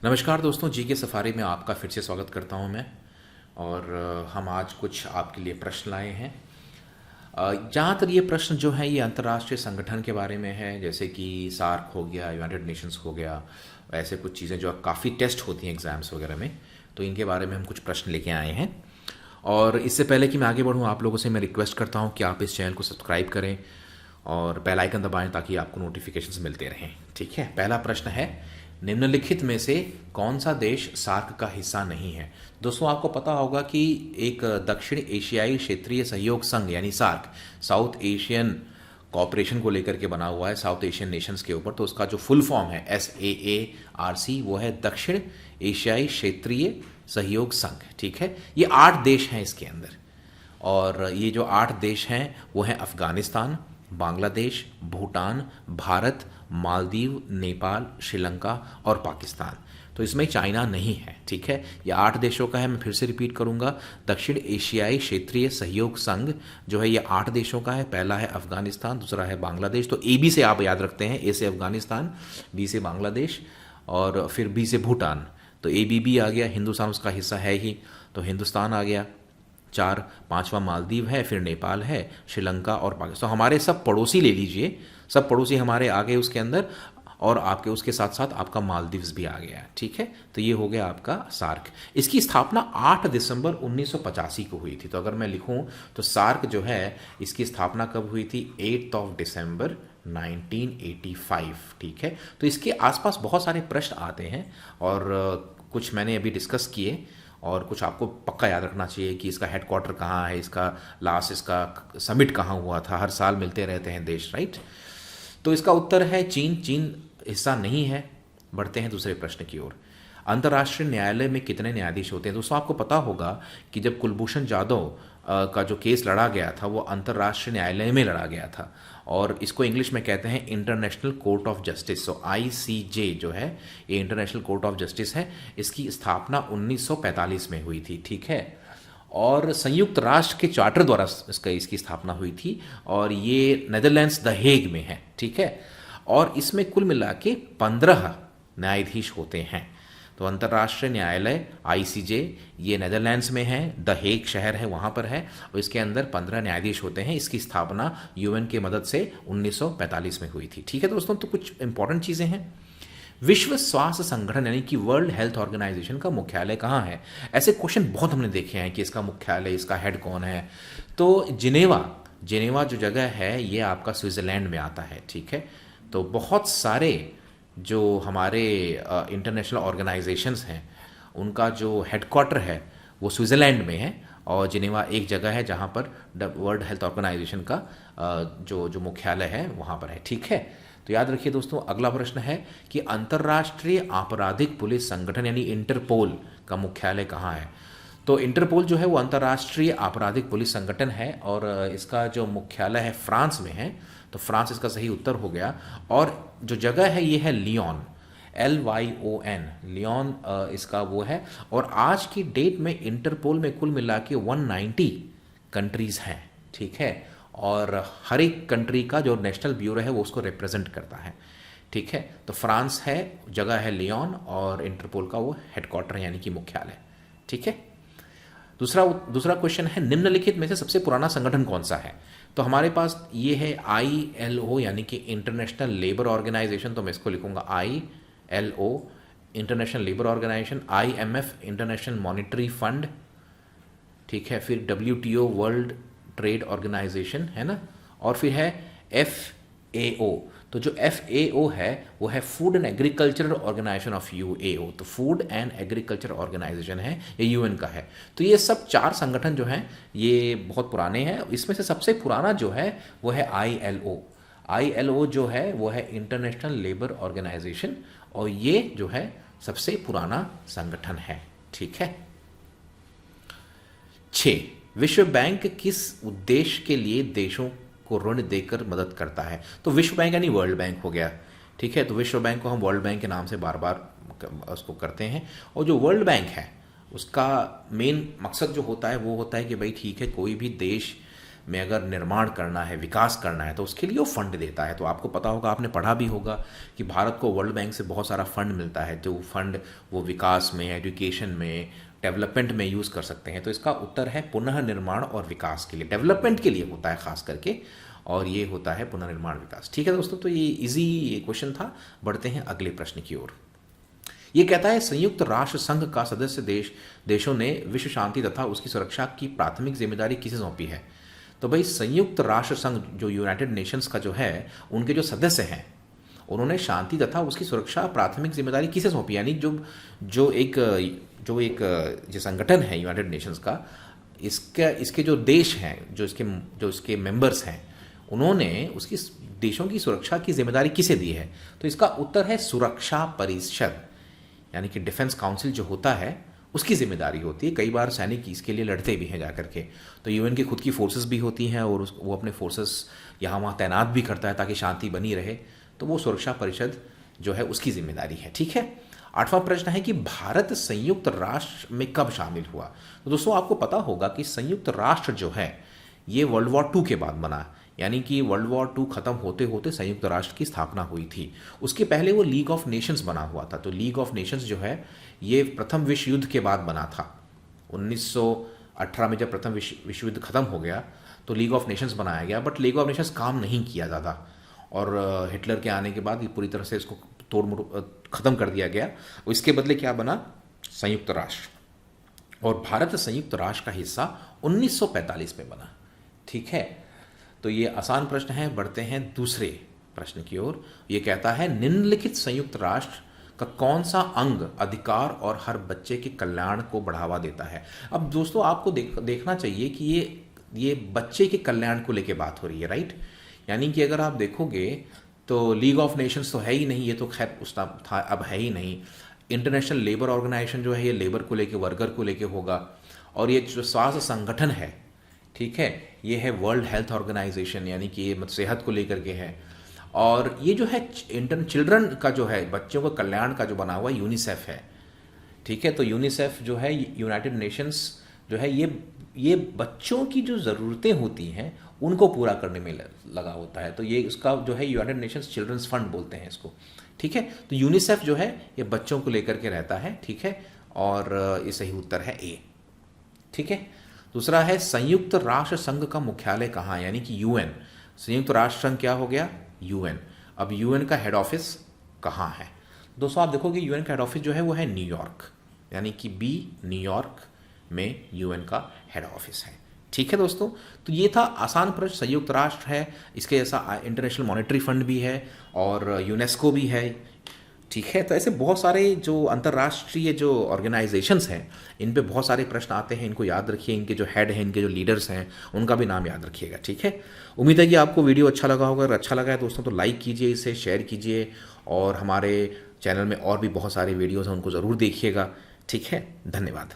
नमस्कार दोस्तों, जी के सफारी में आपका फिर से स्वागत करता हूं मैं। और हम आज कुछ आपके लिए प्रश्न लाए हैं। ज़्यादातर ये प्रश्न जो हैं ये अंतर्राष्ट्रीय संगठन के बारे में है, जैसे कि सार्क हो गया, यूनाइटेड नेशंस हो गया। ऐसे कुछ चीज़ें जो काफ़ी टेस्ट होती हैं एग्ज़ाम्स वगैरह में, तो इनके बारे में हम कुछ प्रश्न लेके आए हैं। और इससे पहले कि मैं आगे बढ़ूँ, आप लोगों से मैं रिक्वेस्ट करता हूँ कि आप इस चैनल को सब्सक्राइब करें और बेल आइकन दबाएं ताकि आपको नोटिफिकेशंस मिलते रहें। ठीक है, पहला प्रश्न है, निम्नलिखित में से कौन सा देश सार्क का हिस्सा नहीं है। दोस्तों, आपको पता होगा कि एक दक्षिण एशियाई क्षेत्रीय सहयोग संघ यानी सार्क, साउथ एशियन कॉपरेशन को लेकर के बना हुआ है, साउथ एशियन नेशंस के ऊपर। तो उसका जो फुल फॉर्म है SAARC, वो है दक्षिण एशियाई क्षेत्रीय सहयोग संघ। ठीक है, ये 8 देश हैं इसके अंदर। और ये जो 8 देश हैं वो हैं अफ़गानिस्तान, बांग्लादेश, भूटान, भारत, मालदीव, नेपाल, श्रीलंका और पाकिस्तान। तो इसमें चाइना नहीं है। ठीक है, ये 8 देशों का है। मैं फिर से रिपीट करूंगा, दक्षिण एशियाई क्षेत्रीय सहयोग संघ जो है ये 8 देशों का है। पहला है अफगानिस्तान, दूसरा है बांग्लादेश। तो AB से आप याद रखते हैं, A से अफगानिस्तान, B से बांग्लादेश और फिर B से भूटान। तो ABB आ गया, हिंदुस्तान उसका हिस्सा है ही, तो हिंदुस्तान आ गया। 4, 5वां मालदीव है, फिर नेपाल है, श्रीलंका और पाकिस्तान। तो हमारे सब पड़ोसी ले लीजिए, सब पड़ोसी हमारे आ गए उसके अंदर, और आपके उसके साथ साथ आपका मालदीव्स भी आ गया है। ठीक है, तो ये हो गया आपका सार्क। इसकी स्थापना 8 दिसंबर 1985 को हुई थी। तो अगर मैं लिखूं तो सार्क जो है इसकी स्थापना कब हुई थी? 8 दिसंबर 1985। ठीक है, तो इसके आसपास बहुत सारे प्रश्न आते हैं और कुछ मैंने अभी डिस्कस किए और कुछ आपको पक्का याद रखना चाहिए कि इसका हेडक्वार्टर कहाँ है, इसका लास्ट इसका समिट कहाँ हुआ था। हर साल मिलते रहते हैं देश, राइट। तो इसका उत्तर है चीन। चीन हिस्सा नहीं है। बढ़ते हैं दूसरे प्रश्न की ओर। अंतर्राष्ट्रीय न्यायालय में कितने न्यायाधीश होते हैं? दोस्तों, आपको पता होगा कि जब कुलभूषण जाधव का जो केस लड़ा गया था वो अंतर्राष्ट्रीय न्यायालय में लड़ा गया था, और इसको इंग्लिश में कहते हैं international court of justice. So ICJ जो है ये इंटरनेशनल कोर्ट ऑफ जस्टिस है। इसकी स्थापना 1945 में हुई थी। ठीक है, और संयुक्त राष्ट्र के चार्टर द्वारा इसकी स्थापना हुई थी, और ये नेदरलैंड्स द हेग में है। ठीक है, और इसमें कुल मिला के 15 न्यायाधीश होते हैं। तो अंतर्राष्ट्रीय न्यायालय ICJ ये नेदरलैंड्स में है, द हेग शहर है वहाँ पर है, और इसके अंदर 15 न्यायाधीश होते हैं। इसकी स्थापना UN की मदद से 1945 में हुई थी। ठीक है दोस्तों, तो कुछ इंपॉर्टेंट चीज़ें हैं। विश्व स्वास्थ्य संगठन यानी कि वर्ल्ड हेल्थ ऑर्गेनाइजेशन का मुख्यालय कहाँ है? ऐसे क्वेश्चन बहुत हमने देखे हैं कि इसका मुख्यालय, इसका हेड कौन है। तो जिनेवा जो जगह है ये आपका स्विट्ज़रलैंड में आता है। ठीक है, तो बहुत सारे जो हमारे इंटरनेशनल ऑर्गेनाइजेशंस हैं उनका जो हेडक्वार्टर है वो स्विट्ज़रलैंड में है, और जिनेवा एक जगह है जहाँ पर वर्ल्ड हेल्थ ऑर्गेनाइजेशन का जो मुख्यालय है वहाँ पर है। ठीक है, तो याद रखिए दोस्तों, अगला प्रश्न है कि अंतर्राष्ट्रीय आपराधिक पुलिस संगठन यानी इंटरपोल का मुख्यालय कहाँ है? तो इंटरपोल जो है वो अंतर्राष्ट्रीय आपराधिक पुलिस संगठन है, और इसका जो मुख्यालय है फ्रांस में है। तो फ्रांस इसका सही उत्तर हो गया। और जो जगह है ये है लियोन, LYON, लियोन इसका वो है। और आज की डेट में इंटरपोल में कुल मिला के 190 कंट्रीज़ हैं। ठीक है, और हर एक कंट्री का जो नेशनल ब्यूरो है वो उसको रिप्रेजेंट करता है। ठीक है, तो फ्रांस है, जगह है लियोन, और इंटरपोल का वो हेडक्वार्टर यानी कि मुख्यालय। ठीक है, दूसरा क्वेश्चन है, निम्नलिखित में से सबसे पुराना संगठन कौन सा है? तो हमारे पास ये है ILO यानी कि इंटरनेशनल लेबर ऑर्गेनाइजेशन। तो मैं इसको लिखूंगा ILO international labour organisation, IMF international monetary fund. ठीक है, फिर WTO वर्ल्ड ट्रेड ऑर्गेनाइजेशन है ना, और फिर है FAO। तो जो FAO है वो है food and agriculture organisation of UAO। तो फूड एंड एग्रीकल्चर ऑर्गेनाइजेशन है, ये UN का है। तो ये सब 4 संगठन जो हैं ये बहुत पुराने हैं। इसमें से सबसे पुराना जो है वो है ILO जो है वो है इंटरनेशनल लेबर ऑर्गेनाइजेशन, और ये जो है सबसे पुराना संगठन है। ठीक है। 6, विश्व बैंक किस उद्देश्य के लिए देशों को ऋण देकर मदद करता है? तो विश्व बैंक यानी वर्ल्ड बैंक हो गया। ठीक है, तो विश्व बैंक को हम वर्ल्ड बैंक के नाम से बार बार उसको करते हैं। और जो वर्ल्ड बैंक है उसका मेन मकसद जो होता है वो होता है कि भाई ठीक है, कोई भी देश में अगर निर्माण करना है, विकास करना है, तो उसके लिए वो फंड देता है। तो आपको पता होगा, आपने पढ़ा भी होगा कि भारत को वर्ल्ड बैंक से बहुत सारा फंड मिलता है, जो फंड वो विकास में, एजुकेशन में, डेवलपमेंट में यूज़ कर सकते हैं। तो इसका उत्तर है पुनः निर्माण और विकास के लिए, डेवलपमेंट के लिए होता है खास करके, और ये होता है पुनर्निर्माण विकास। ठीक है दोस्तों, तो ये इजी क्वेश्चन था। बढ़ते हैं अगले प्रश्न की ओर। ये कहता है संयुक्त राष्ट्र संघ का सदस्य देशों ने विश्व शांति तथा उसकी सुरक्षा की प्राथमिक जिम्मेदारी किसे सौंपी है? तो भाई संयुक्त राष्ट्र संघ जो यूनाइटेड नेशंस का जो है, उनके जो सदस्य हैं, उन्होंने शांति तथा उसकी सुरक्षा प्राथमिक जिम्मेदारी किसे सौंपी? यानी जो एक जो संगठन है यूनाइटेड नेशंस का, इसके जो देश हैं, जो इसके मेंबर्स हैं, उन्होंने उसकी देशों की सुरक्षा की जिम्मेदारी किसे दी है? तो इसका उत्तर है सुरक्षा परिषद, यानी कि डिफेंस काउंसिल जो होता है, उसकी जिम्मेदारी होती है। कई बार सैनिक इसके लिए लड़ते भी हैं जाकर के। तो यूएन की खुद की फोर्सेस भी होती हैं, और वो अपने फोर्सेस यहाँ वहाँ तैनात भी करता है ताकि शांति बनी रहे। तो वो सुरक्षा परिषद जो है उसकी जिम्मेदारी है। ठीक है। 8वां प्रश्न है कि भारत संयुक्त राष्ट्र में कब शामिल हुआ? तो दोस्तों आपको पता होगा कि संयुक्त राष्ट्र जो है ये वर्ल्ड वॉर 2 के बाद बना, यानी कि वर्ल्ड वॉर 2 खत्म होते होते संयुक्त राष्ट्र की स्थापना हुई थी। उसके पहले वो लीग ऑफ नेशंस बना हुआ था। तो लीग ऑफ नेशंस जो है ये प्रथम विश्व युद्ध के बाद बना था। 1918 में जब प्रथम विश्व युद्ध खत्म हो गया तो लीग ऑफ नेशंस बनाया गया, बट लीग ऑफ नेशंस काम नहीं किया ज़्यादा, और हिटलर के आने के बाद ये पूरी तरह से इसको ख़त्म कर दिया गया। इसके बदले क्या बना? संयुक्त राष्ट्र। और भारत संयुक्त राष्ट्र का हिस्सा 1945 में बना। ठीक है, तो ये आसान प्रश्न है। बढ़ते हैं दूसरे प्रश्न की ओर। ये कहता है निम्नलिखित संयुक्त राष्ट्र का कौन सा अंग अधिकार और हर बच्चे के कल्याण को बढ़ावा देता है? अब दोस्तों आपको देखना चाहिए कि ये बच्चे के कल्याण को लेके बात हो रही है, राइट? यानी कि अगर आप देखोगे तो लीग ऑफ नेशंस तो है ही नहीं, ये तो खैर उस था, अब है ही नहीं। इंटरनेशनल लेबर ऑर्गेनाइजेशन जो है ये लेबर को लेके, वर्कर को लेके होगा। और ये जो स्वास्थ्य संगठन है, ठीक है, ये है वर्ल्ड हेल्थ ऑर्गेनाइजेशन, यानी कि ये सेहत को लेकर के है। और ये जो है चिल्ड्रन का जो है, बच्चों का कल्याण का जो बना हुआ यूनिसेफ है। ठीक है, तो यूनिसेफ जो है यूनाइटेड नेशंस जो है ये बच्चों की जो ज़रूरतें होती हैं उनको पूरा करने में लगा होता है। तो ये उसका जो है यूनाइटेड नेशंस चिल्ड्रंस फंड बोलते हैं इसको। ठीक है, तो यूनिसेफ जो है ये बच्चों को लेकर के रहता है। ठीक है, और ये सही उत्तर है ए। ठीक है, दूसरा है संयुक्त राष्ट्र संघ का मुख्यालय कहाँ? यानी कि यूएन। संयुक्त राष्ट्र संघ क्या हो गया? यूएन। अब यूएन का हेड ऑफिस कहाँ है? दोस्तों आप देखोगे यूएन का हेड ऑफिस जो है वो है न्यूयॉर्क, यानी कि बी न्यूयॉर्क में यूएन का हेड ऑफिस है। ठीक है दोस्तों, तो ये था आसान प्रश्न। संयुक्त राष्ट्र है, इसके जैसा इंटरनेशनल मॉनेटरी फंड भी है और यूनेस्को भी है। ठीक है, तो ऐसे बहुत सारे जो अंतर्राष्ट्रीय जो ऑर्गेनाइजेशंस हैं, इन पे बहुत सारे प्रश्न आते हैं। इनको याद रखिए, इनके जो हेड हैं, इनके जो लीडर्स हैं, उनका भी नाम याद रखिएगा। ठीक है, उम्मीद है कि आपको वीडियो अच्छा लगा होगा। अगर अच्छा लगा है दोस्तों तो लाइक कीजिए, इसे शेयर कीजिए, और हमारे चैनल में और भी बहुत सारे वीडियोज़ हैं, उनको ज़रूर देखिएगा। ठीक है, धन्यवाद।